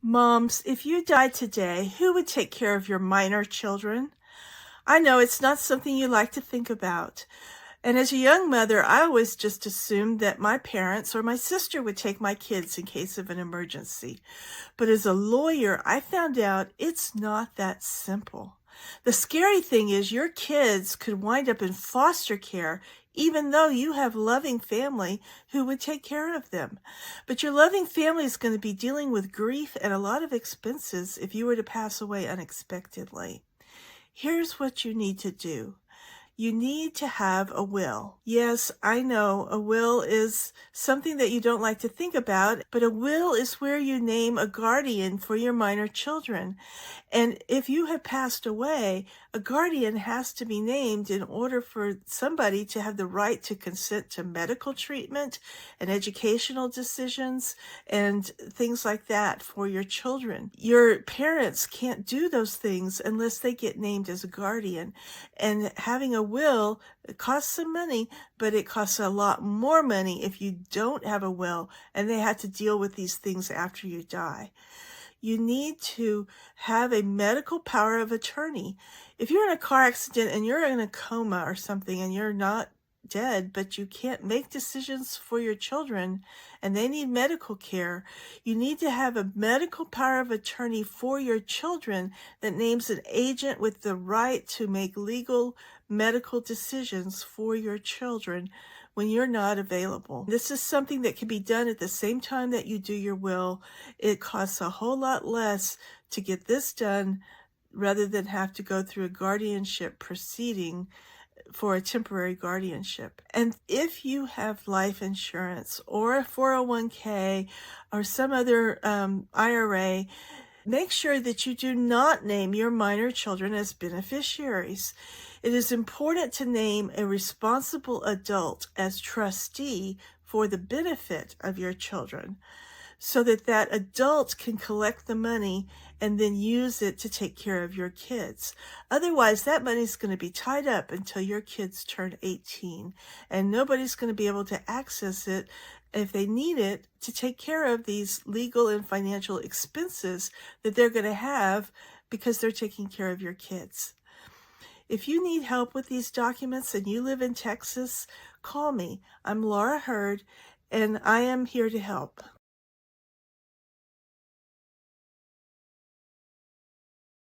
Moms, if you died today, who would take care of your minor children? I know it's not something you like to think about. And as a young mother, I always just assumed that my parents or my sister would take my kids in case of an emergency. But as a lawyer, I found out it's not that simple. The scary thing is your kids could wind up in foster care even though you have loving family who would take care of them. But your loving family is going to be dealing with grief and a lot of expenses if you were to pass away unexpectedly. Here's what you need to do. You need to have a will. Yes, I know a will is something that you don't like to think about, but a will is where you name a guardian for your minor children. And if you have passed away, a guardian has to be named in order for somebody to have the right to consent to medical treatment and educational decisions and things like that for your children. Your parents can't do those things unless they get named as a guardian. And having a will, it costs some money, but it costs a lot more money if you don't have a will and they have to deal with these things after you die. You need to have a medical power of attorney. If you're in a car accident and you're in a coma or something and you're not dead, but you can't make decisions for your children and they need medical care, you need to have a medical power of attorney for your children that names an agent with the right to make legal medical decisions for your children when you're not available. This is something that can be done at the same time that you do your will. It costs a whole lot less to get this done rather than have to go through a guardianship proceeding for a temporary guardianship. And if you have life insurance or a 401k or some other IRA, make sure that you do not name your minor children as beneficiaries. It is important to name a responsible adult as trustee for the benefit of your children so that that adult can collect the money and then use it to take care of your kids. Otherwise, that money is going to be tied up until your kids turn 18, and nobody's going to be able to access it if they need it to take care of these legal and financial expenses that they're going to have because they're taking care of your kids. If you need help with these documents and you live in Texas, call me. I'm Laura Hurd, and I am here to help.